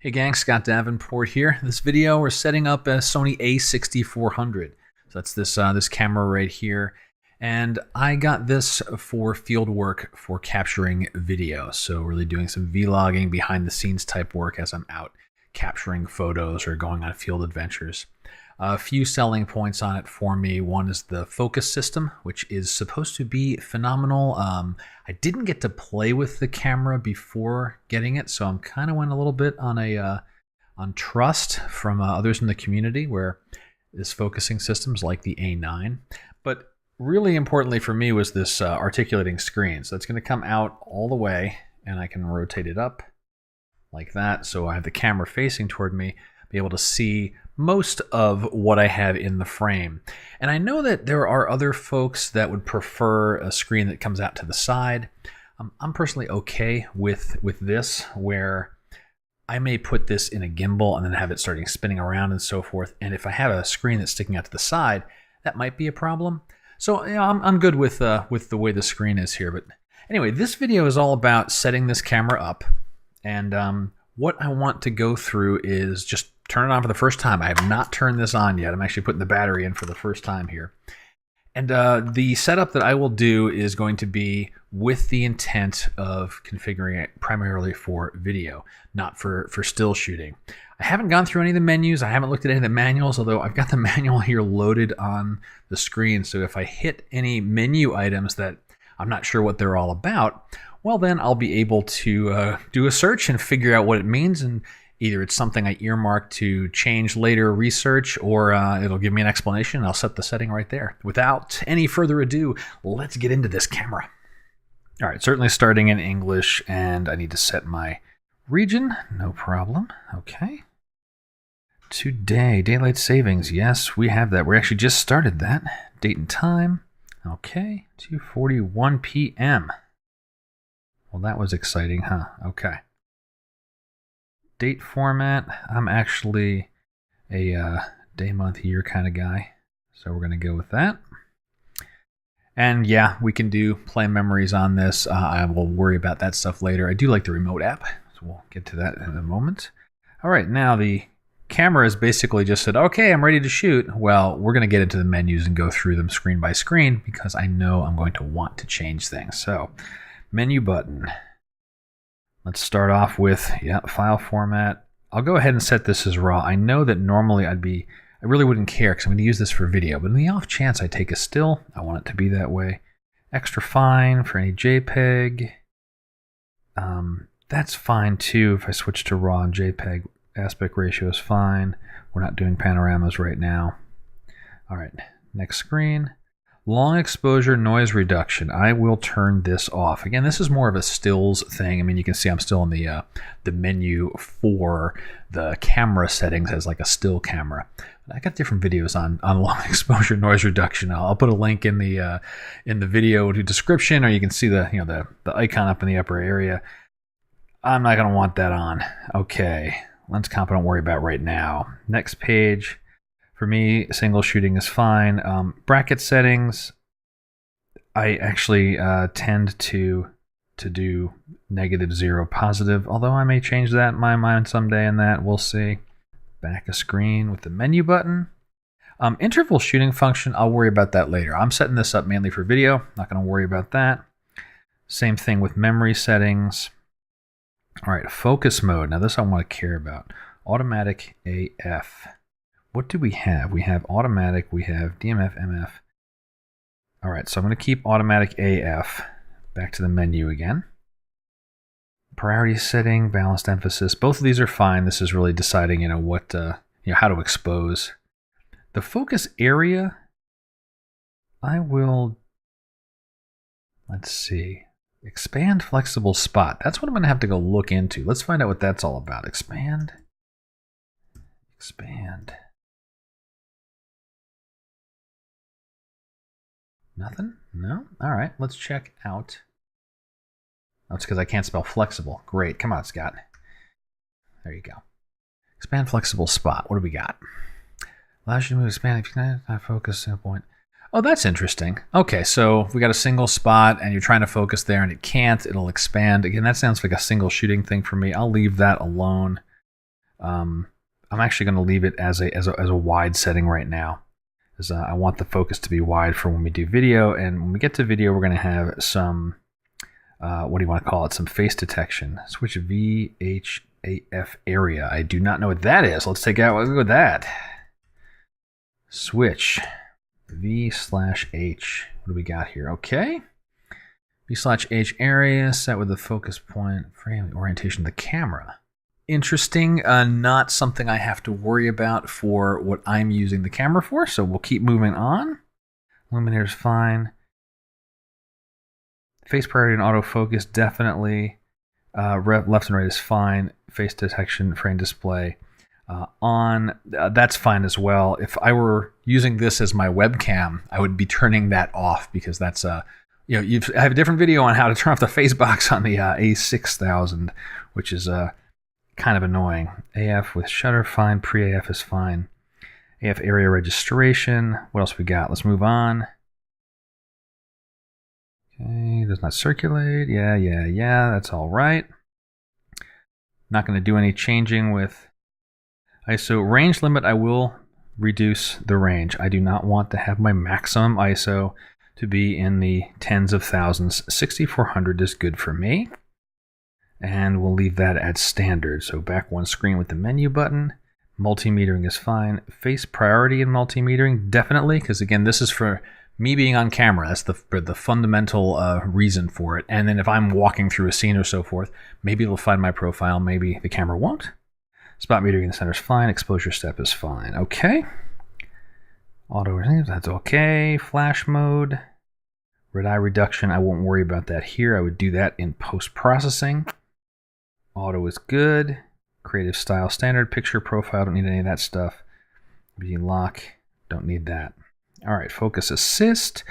Hey gang, Scott Davenport here. This video, we're setting up a Sony A6400. So that's this camera right here. And I got this for field work for capturing video. So really doing some vlogging, behind the scenes type work as I'm out capturing photos or going on field adventures. A few selling points on it for me. One is the focus system, which is supposed to be phenomenal. I didn't get to play with the camera before getting it, so I'm kind of went a little bit on on trust from others in the community where this focusing system's like the A9. But really importantly for me was this articulating screen. So it's going to come out all the way, and I can rotate it up like that. So I have the camera facing toward me, be able to see most of what I have in the frame. And I know that there are other folks that would prefer a screen that comes out to the side. I'm personally okay with this, where I may put this in a gimbal and then have it starting spinning around and so forth. And if I have a screen that's sticking out to the side, that might be a problem. So you know, I'm good with the way the screen is here. But anyway, this video is all about setting this camera up. And what I want to go through is just turn it on for the first time. I have not turned this on yet. I'm actually putting the battery in for the first time here. And the setup that I will do is going to be with the intent of configuring it primarily for video, not for still shooting. I haven't gone through any of the menus. I haven't looked at any of the manuals, although I've got the manual here loaded on the screen. So if I hit any menu items that I'm not sure what they're all about, well, then I'll be able to do a search and figure out what it means, and either it's something I earmark to change later research, or it'll give me an explanation. I'll set the setting right there. Without any further ado, let's get into this camera. All right, certainly starting in English, and I need to set my region. No problem. Okay. Today, daylight savings. Yes, we have that. We actually just started that. Date and time. Okay, 2:41 p.m. Well, that was exciting, huh? Okay. Date format, I'm actually a day, month, year kind of guy. So we're going to go with that. And yeah, we can do play memories on this. I will worry about that stuff later. I do like the remote app, so we'll get to that in a moment. All right, now the camera has basically just said, okay, I'm ready to shoot. Well, we're going to get into the menus and go through them screen by screen because I know I'm going to want to change things. So, menu button. Let's start off with, file format. I'll go ahead and set this as RAW. I know that normally I really wouldn't care because I'm going to use this for video, but in the off chance I take a still, I want it to be that way. Extra fine for any JPEG. That's fine too if I switch to RAW and JPEG. Aspect ratio is fine. We're not doing panoramas right now. All right, next screen. Long exposure noise reduction. I will turn this off. Again, this is more of a stills thing. I mean, you can see I'm still in the menu for the camera settings as like a still camera. But I got different videos on long exposure noise reduction. I'll put a link in the video description, or you can see the icon up in the upper area. I'm not going to want that on. Okay, lens comp I don't worry about right now. Next page. For me, single shooting is fine. Bracket settings, I actually tend to do -0 positive, although I may change that in my mind someday, and that we'll see. Back a screen with the menu button. Interval shooting function, I'll worry about that later. I'm setting this up mainly for video, not going to worry about that. Same thing with memory settings. All right, focus mode. Now this I want to care about. Automatic AF. What do we have? We have automatic, we have DMF, MF. All right, so I'm going to keep automatic AF. Back to the menu again. Priority setting, balanced emphasis. Both of these are fine. This is really deciding, what, how to expose. The focus area, I will, let's see, expand flexible spot. That's what I'm going to have to go look into. Let's find out what that's all about. Expand. Nothing? No? All right, let's check out. Oh, it's because I can't spell flexible. Great. Come on, Scott. There you go. Expand flexible spot. What do we got? Allows you to move, expand if you can focus single point. Oh, that's interesting. Okay, so if we got a single spot and you're trying to focus there and it can't, it'll expand. Again, that sounds like a single shooting thing for me. I'll leave that alone. I'm actually going to leave it as a wide setting right now, because I want the focus to be wide for when we do video. And when we get to video, we're going to have some, what do you want to call it? Some face detection. Switch VHAF area. I do not know what that is. Let's take out, let's go with that. Switch V/H. What do we got here? Okay. V/H area set with the focus point, frame, orientation of the camera. Interesting. Not something I have to worry about for what I'm using the camera for, so we'll keep moving on. Luminaires fine. Face priority and autofocus definitely. Left and right is fine. Face detection, frame display on. That's fine as well. If I were using this as my webcam, I would be turning that off, because that's I have a different video on how to turn off the face box on the A6000, which is kind of annoying. AF with shutter, fine. Pre-AF is fine. AF area registration. What else we got? Let's move on. Okay, does not circulate. Yeah, that's all right. Not going to do any changing with ISO. Range limit, I will reduce the range. I do not want to have my maximum ISO to be in the tens of thousands. 6400 is good for me. And we'll leave that at standard. So back one screen with the menu button. Multimetering is fine. Face priority in multimetering, definitely, because again, this is for me being on camera. That's the fundamental reason for it. And then if I'm walking through a scene or so forth, maybe it'll find my profile, maybe the camera won't. Spot metering in the center is fine. Exposure step is fine. Okay. Auto, that's okay. Flash mode. Red eye reduction, I won't worry about that here. I would do that in post-processing. Auto is good. Creative style standard. Picture profile, don't need any of that stuff. V-lock, don't need that. All right, focus assist.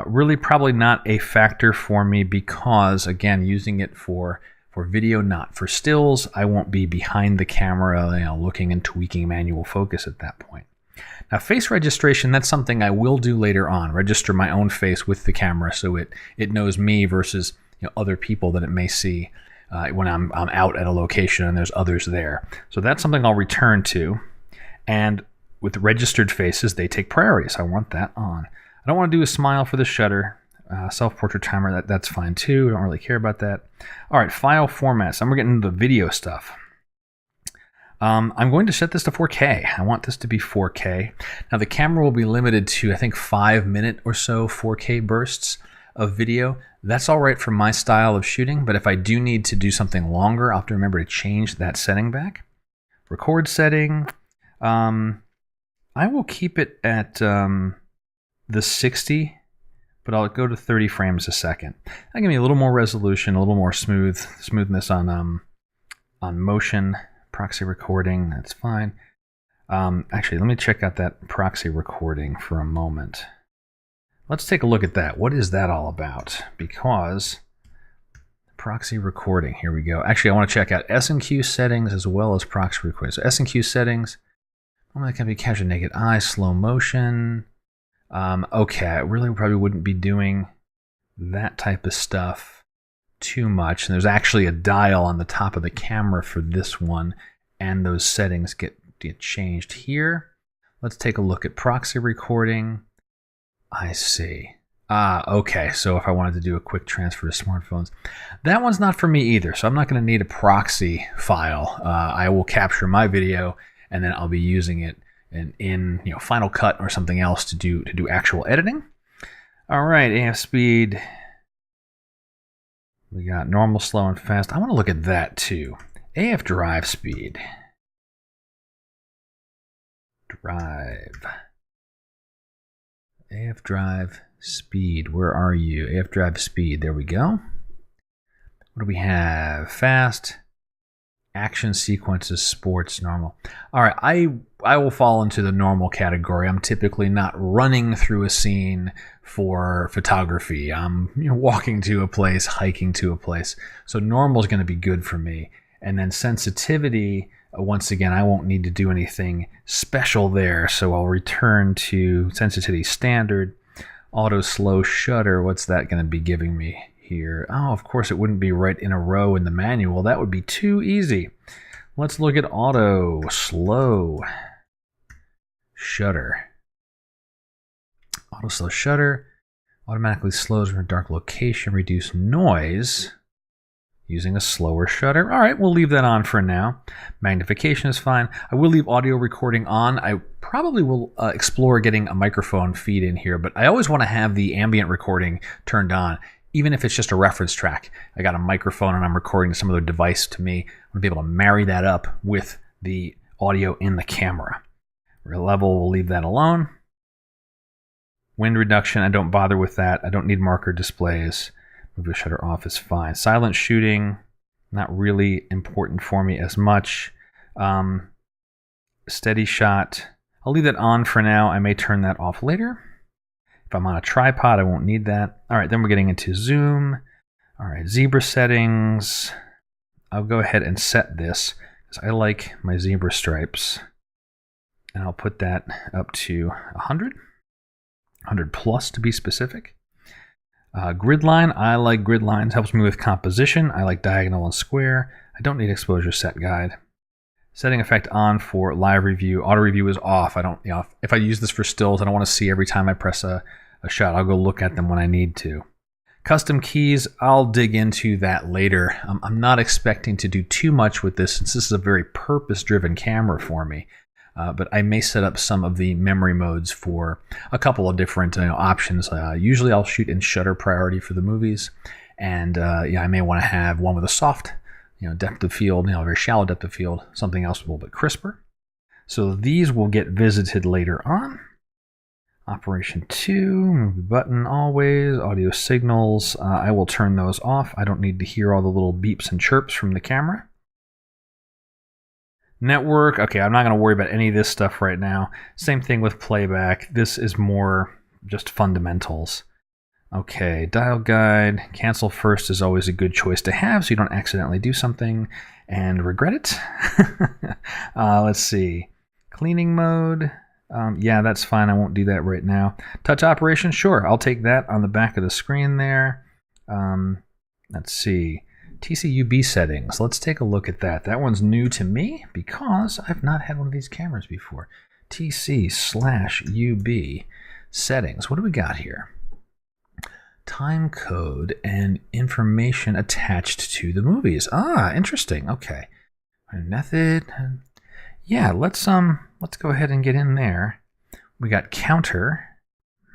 Really probably not a factor for me, because again, using it for video, not for stills. I won't be behind the camera, looking and tweaking manual focus at that point. Now, face registration, that's something I will do later on. Register my own face with the camera so it knows me versus other people that it may see when I'm out at a location and there's others there. So that's something I'll return to. And with registered faces, they take priority, so I want that on. I don't want to do a smile for the shutter. Self-portrait timer, that's fine too. I don't really care about that. All right, file formats. We're getting into the video stuff. I'm going to set this to 4K. I want this to be 4K. Now the camera will be limited to, I think, 5-minute or so 4K bursts of video. That's all right for my style of shooting, but if I do need to do something longer, I'll have to remember to change that setting back. Record setting. I will keep it at the 60, but I'll go to 30 frames a second. That'll give me a little more resolution, a little more smoothness on motion. Proxy recording, that's fine. Actually, let me check out that proxy recording for a moment. Let's take a look at that. What is that all about? Because proxy recording, here we go. Actually, I want to check out S&Q settings as well as proxy recording. So S&Q settings, normally can be captured naked eye, slow motion. Okay, I really probably wouldn't be doing that type of stuff too much. And there's actually a dial on the top of the camera for this one, and those settings get changed here. Let's take a look at proxy recording. I see. Okay, so if I wanted to do a quick transfer to smartphones, that one's not for me either, so I'm not going to need a proxy file. I will capture my video, and then I'll be using it in Final Cut or something else to do actual editing. All right, AF speed. We got normal, slow, and fast. I want to look at that too. AF drive speed. AF drive speed. Where are you? AF drive speed. There we go. What do we have? Fast. Action sequences, sports, normal. All right, I will fall into the normal category. I'm typically not running through a scene for photography. I'm walking to a place, hiking to a place. So normal is going to be good for me. And then sensitivity, once again, I won't need to do anything special there. So I'll return to sensitivity standard. Auto slow shutter, what's that going to be giving me here? Oh, of course, it wouldn't be right in a row in the manual. That would be too easy. Let's look at auto, slow, shutter. Auto slow shutter automatically slows from a dark location, reduce noise using a slower shutter. All right, we'll leave that on for now. Magnification is fine. I will leave audio recording on. I probably will explore getting a microphone feed in here, but I always want to have the ambient recording turned on, even if it's just a reference track. I got a microphone and I'm recording some other device to me. I'm going to be able to marry that up with the audio in the camera. Level, we'll leave that alone. Wind reduction, I don't bother with that. I don't need marker displays. Move the shutter off is fine. Silent shooting, not really important for me as much. Steady shot, I'll leave that on for now. I may turn that off later. If I'm on a tripod, I won't need that. All right, then we're getting into zoom. All right, zebra settings. I'll go ahead and set this because I like my zebra stripes. And I'll put that up to 100. 100 plus to be specific. Grid line, I like grid lines, helps me with composition. I like diagonal and square. I don't need exposure set guide. Setting effect on for live review. Auto review is off. I don't, if I use this for stills, I don't want to see every time I press a shot. I'll go look at them when I need to. Custom keys, I'll dig into that later. I'm not expecting to do too much with this since this is a very purpose-driven camera for me. But I may set up some of the memory modes for a couple of different options. Usually I'll shoot in shutter priority for the movies. And I may want to have one with a soft depth of field, a very shallow depth of field, something else a little bit crisper. So these will get visited later on. Operation 2, movie button always, audio signals, I will turn those off. I don't need to hear all the little beeps and chirps from the camera. Network, okay, I'm not going to worry about any of this stuff right now. Same thing with playback. This is more just fundamentals. Okay, dial guide, cancel first is always a good choice to have so you don't accidentally do something and regret it. Let's see, cleaning mode. Yeah, that's fine. I won't do that right now. Touch operation, sure, I'll take that on the back of the screen there. Let's see. TCUB settings. Let's take a look at that. That one's new to me because I've not had one of these cameras before. TC/UB settings. What do we got here? Time code and information attached to the movies. Ah, interesting. Okay. Method. Yeah, let's go ahead and get in there. We got counter.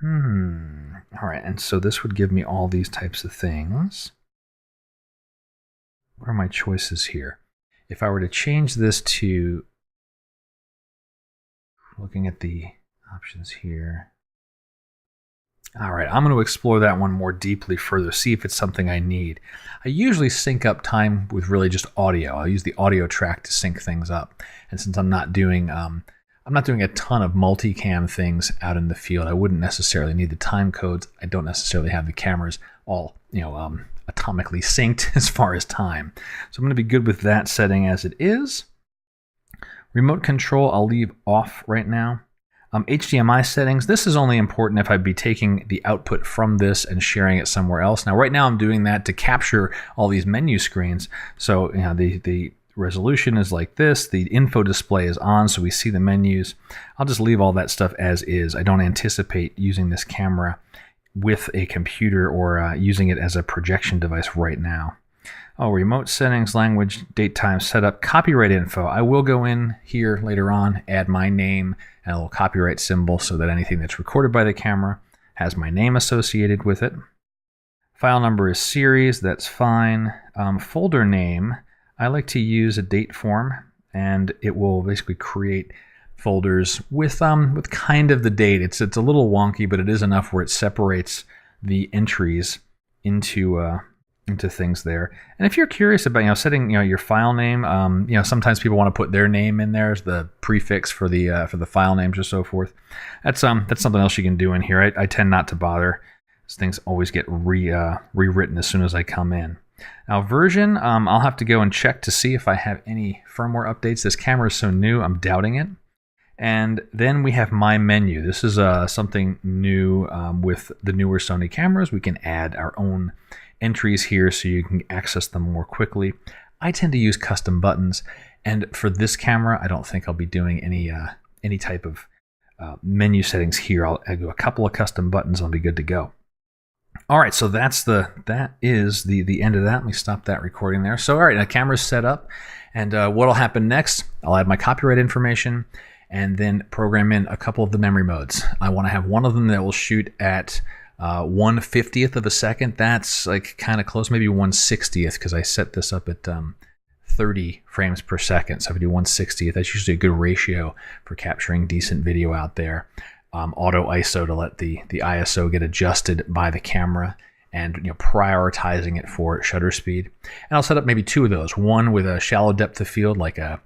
All right, and so this would give me all these types of things. What are my choices here? If I were to change this to, looking at the options here. All right, I'm going to explore that one more deeply further, see if it's something I need. I usually sync up time with really just audio. I'll use the audio track to sync things up. And since I'm not doing a ton of multicam things out in the field, I wouldn't necessarily need the time codes. I don't necessarily have the cameras all, atomically synced as far as time. So I'm going to be good with that setting as it is. Remote control, I'll leave off right now. HDMI settings, this is only important if I'd be taking the output from this and sharing it somewhere else. Now, right now I'm doing that to capture all these menu screens. So the resolution is like this. The info display is on, so we see the menus. I'll just leave all that stuff as is. I don't anticipate using this camera with a computer or using it as a projection device right now. Oh, remote settings, language, date, time, setup, copyright info. I will go in here later on, add my name and a little copyright symbol so that anything that's recorded by the camera has my name associated with it. File number is series, that's fine. Folder name, I like to use a date form, and it will basically create folders with kind of the date. It's a little wonky, but it is enough where it separates the entries into things there. And if you're curious about setting your file name, sometimes people want to put their name in there as the prefix for the file names or so forth. That's something else you can do in here. I tend not to bother. These things always get rewritten as soon as I come in. Now version, I'll have to go and check to see if I have any firmware updates. This camera is so new, I'm doubting it. And then we have my menu. This is something new with the newer Sony cameras. We can add our own entries here so you can access them more quickly. I tend to use custom buttons, And for this camera, I don't think I'll be doing any type of menu settings here. I'll do a couple of custom buttons. I'll be good to go. All right, so that is the end of that. Let me stop that recording there. So all right, the camera's set up, and what'll happen next? I'll add my copyright information, and then program in a couple of the memory modes. I want to have one of them that will shoot at 1/50th of a second. That's like kind of close, maybe 1/60th, because I set this up at 30 frames per second. So if I do 1/60th, that's usually a good ratio for capturing decent video out there. Auto ISO to let the ISO get adjusted by the camera, and prioritizing it for shutter speed. And I'll set up maybe two of those. One with a shallow depth of field, like an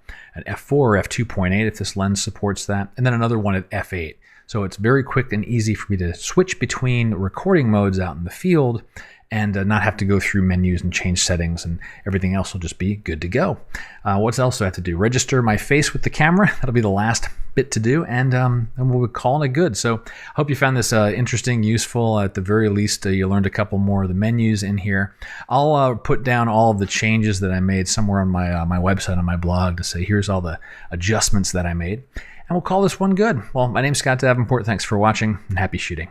f4 or f2.8 if this lens supports that, and then another one at f8. So it's very quick and easy for me to switch between recording modes out in the field and not have to go through menus and change settings, and everything else will just be good to go. What else do I have to do? Register my face with the camera. That'll be the last bit to do, and we'll be calling it good. So I hope you found this interesting, useful. At the very least, you learned a couple more of the menus in here. I'll put down all of the changes that I made somewhere on my website, on my blog, to say here's all the adjustments that I made. And we'll call this one good. Well, my name's Scott Davenport. Thanks for watching, and happy shooting.